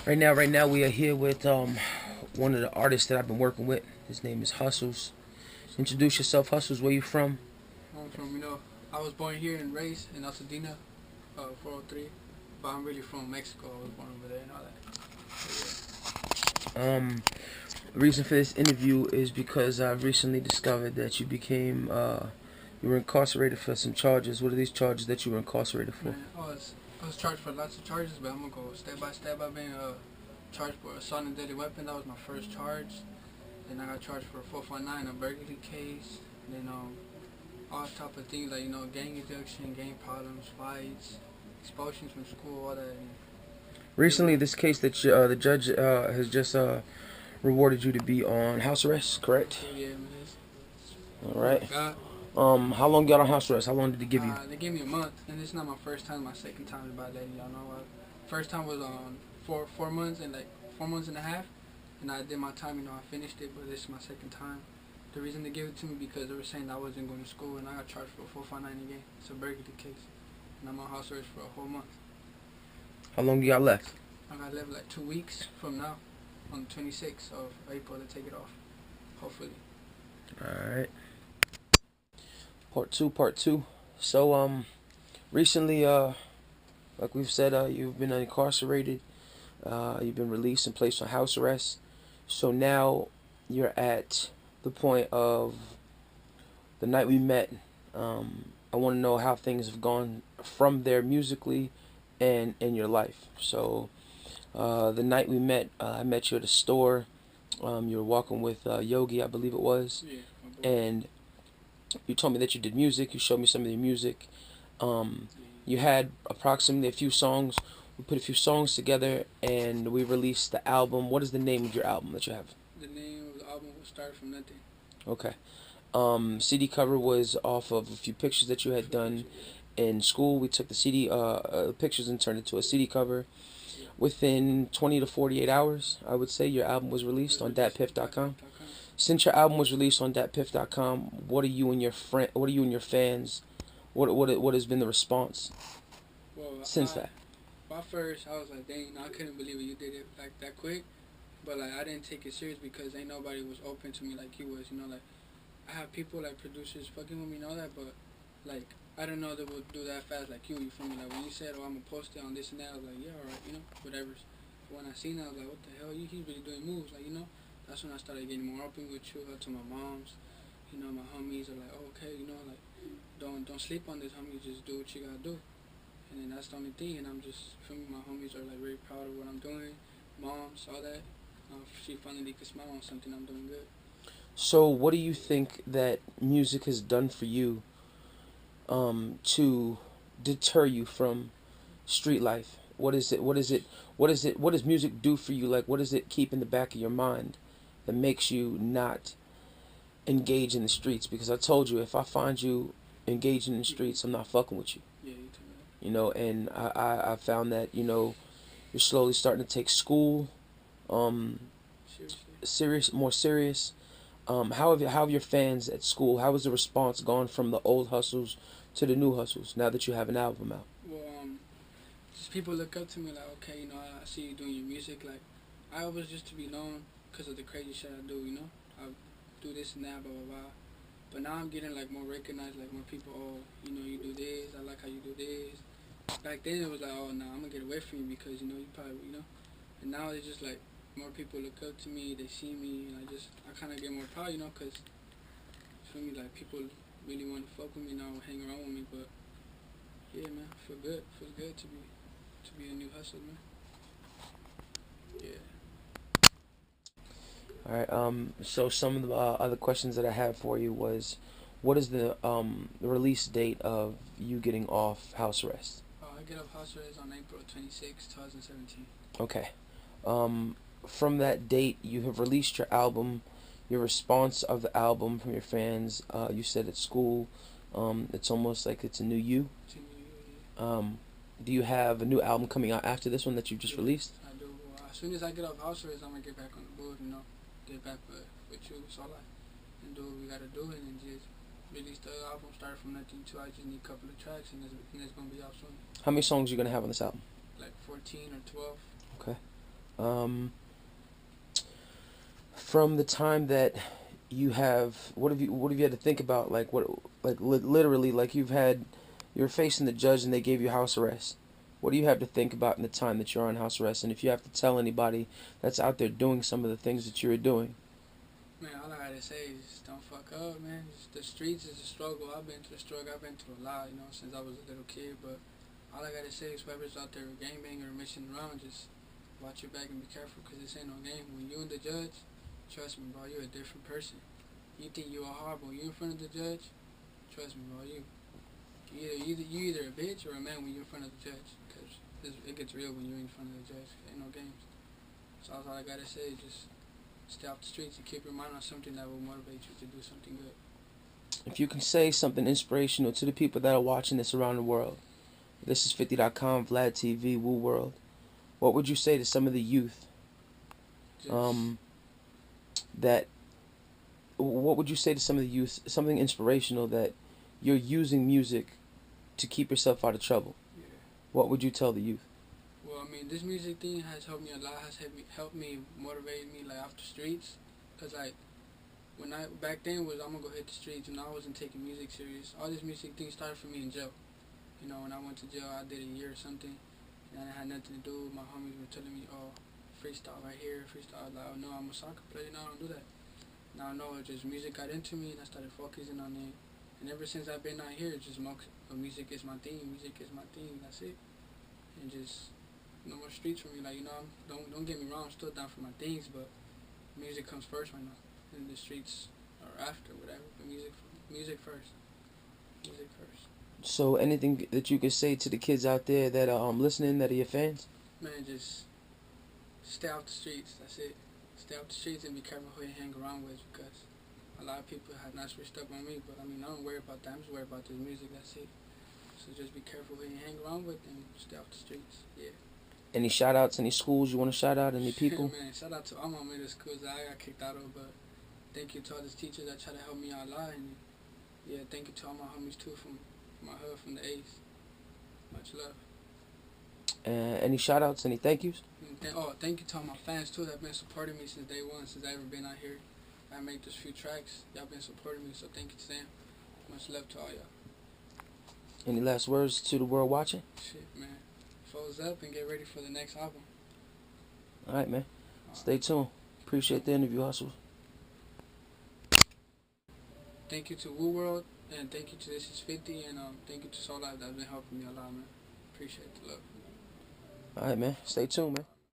Right now, we are here with one of the artists that I've been working with. His name is Hustles. Introduce yourself, Hustles. Where you from? I'm from, I was born here and raised in Altadena, 403, but I'm really from Mexico. I was born over there and all that. The reason for this interview is because I've recently discovered that you were incarcerated for some charges. What are these charges that you were incarcerated for? Man, I was charged for lots of charges, but I'm gonna go step by step. I've been charged for assault and deadly weapon. That was my first charge. Then I got charged for 449, a burglary case. Then all type of things like gang induction, gang problems, fights, expulsions from school, all that. And, Recently, this case that the judge has just rewarded you to be on house arrest, correct? yeah, man. All Word right. of God. How long you got on house arrest? How long did they give you? They gave me a month, and it's not my first time. My second time is about letting y'all know. First time was on 4 months and like 4 months and a half, and I did my time. I finished it, but this is my second time. The reason they gave it to me because they were saying I wasn't going to school, and I got charged for 459 again. It's a burglary case, and I'm on house arrest for a whole month. How long you got left? I got left like 2 weeks from now, on the 26th of April to take it off. Hopefully. All right. Part two. So recently like we've said, you've been incarcerated. You've been released and placed on house arrest. So now you're at the point of the night we met. I want to know how things have gone from there musically and in your life. So the night we met, I met you at a store. You were walking with Yogi, I believe it was, Yeah. and you told me that you did music. You showed me some of your music. You had approximately a few songs. We put a few songs together and we released the album. What is the name of your album that you have? The name of the album was Started From Nothing. Okay. CD cover was off of a few pictures that you had done in school. We took the CD pictures and turned it to a CD cover. Within 20 to 48 hours, I would say your album was released on datpiff.com. Since your album was released on datpiff.com, what are you and your fans, what has been the response Well, since that? first, I was like, dang, I couldn't believe it. You did it like that quick. But like, I didn't take it serious because ain't nobody was open to me like you was. Like I have people like producers fucking with me and all that, but like I don't know they would do that fast like you. You feel me? Like when you said, "Oh, I'm gonna post it on this and that," I was like, "Yeah, all right, whatever." But when I seen it, I was like, "What the hell? He's really doing moves." Like that's when I started getting more open with you. To my moms, my homies are like, oh, "Okay, like don't sleep on this, homie. Just do what you gotta do." And then that's the only thing. And I'm just feeling my homies are like very proud of what I'm doing. Mom saw that. She finally could smile on something I'm doing good. So what do you think that music has done for you to deter you from street life? What is it? What is it? What is it? What does music do for you? Like, what does it keep in the back of your mind that makes you not engage in the streets? Because I told you, if I find you engaging in the streets, I'm not fucking with you. Yeah, you told me that. And I found that you're slowly starting to take school Seriously. more serious. How have your fans at school? How has the response gone from the old hustles to the new hustles now that you have an album out? Well, just people look up to me like, okay, I see you doing your music. Like, I always just to be known because of the crazy shit I do. I do this and that, blah blah blah. But now I'm getting like more recognized, like more people. Oh, you do this. I like how you do this. Back then it was like, oh no, I'm gonna get away from you because you probably And now it's just like more people look up to me. They see me, and I kind of get more proud, because for me like people really want to fuck with me now, hang around with me. But yeah, man, I feel good. Feels good to be a new hustler, man. Yeah. All right. So some of the other questions that I have for you was, what is the release date of you getting off house arrest? I get up house arrest on April 26, 2017. Okay. From that date, you have released your album. Your response of the album from your fans, you said at school, it's almost like it's a new you. Do you have a new album coming out after this one that you've just released? I do. As soon as I get off house arrest, I'm gonna get back on the board. Get back with you. It's all and do what we gotta do, and then just release the album. Start from nothing to I just need a couple of tracks, and it's gonna be out soon. How many songs are you gonna have on this album? Like 14 or 12. Okay. Um, from the time that you have, what have you had to think about? Like what, like literally, like you're facing the judge and they gave you house arrest. What do you have to think about in the time that you're on house arrest? And if you have to tell anybody that's out there doing some of the things that you're doing. Man, all I gotta say is just don't fuck up, man. Just, the streets is a struggle. I've been through the struggle. I've been through a lot, since I was a little kid. But all I gotta say is whoever's out there gangbanging or messing around, just watch your back and be careful, cause this ain't no game. When you and the judge, trust me, bro, you're a different person. You think you are horrible. You in front of the judge, trust me, bro, you either a bitch or a man when you're in front of the judge, cause it gets real when you're in front of the judge. Ain't no games. So that's all I gotta say. Just stay off the streets and keep your mind on something that will motivate you to do something good. If you can say something inspirational to the people that are watching this around the world, this is 50.com, Vlad TV, Woo World. What would you say to some of the youth? Just, That what would you say to some of the youth? Something inspirational that you're using music to keep yourself out of trouble. yeah. What would you tell the youth? Well, I mean, this music thing has helped me a lot. Has helped me motivate me like off the streets, cause like when I back then was I'm gonna go hit the streets and I wasn't taking music serious. All this music thing started for me in jail. When I went to jail, I did a year or something, and I had nothing to do. My homies were telling me, "Oh, freestyle right here, freestyle." I was like, "Oh no, I'm a soccer player. No, I don't do that." Now I know it just music got into me, and I started focusing on it. And ever since I've been out here, it's just music is my thing. Music is my thing. That's it. And just no more streets for me. Like don't get me wrong. I'm still down for my things, but music comes first right now, and the streets are after whatever. But music first. Music first. So anything that you could say to the kids out there that are listening, that are your fans? Man, just stay off the streets. That's it. Stay off the streets and be careful who you hang around with, because a lot of people have not switched up on me. But I mean, I don't worry about that. I'm just worried about this music. That's it. So just be careful who you hang around with and stay off the streets. Yeah. Any shout outs, any schools you want to shout out, any people? Man, shout out to all my middle schools that I got kicked out of, but thank you to all these teachers that try to help me out a lot, and yeah, thank you to all my homies too from my hood, from the A's. Much love. Any shout outs, any thank yous? Thank you to all my fans too that have been supporting me since day one, since I ever been out here. I made those few tracks. Y'all been supporting me, so thank you to them. Much love to all y'all. Any last words to the world watching? Shit, man. Foes up and get ready for the next album. All right, man. Stay tuned. Appreciate the interview, Hustle. Thank you to Woo World, and thank you to This Is 50, and thank you to Soul Life that's been helping me a lot, man. Appreciate the love. All right, man. Stay tuned, man.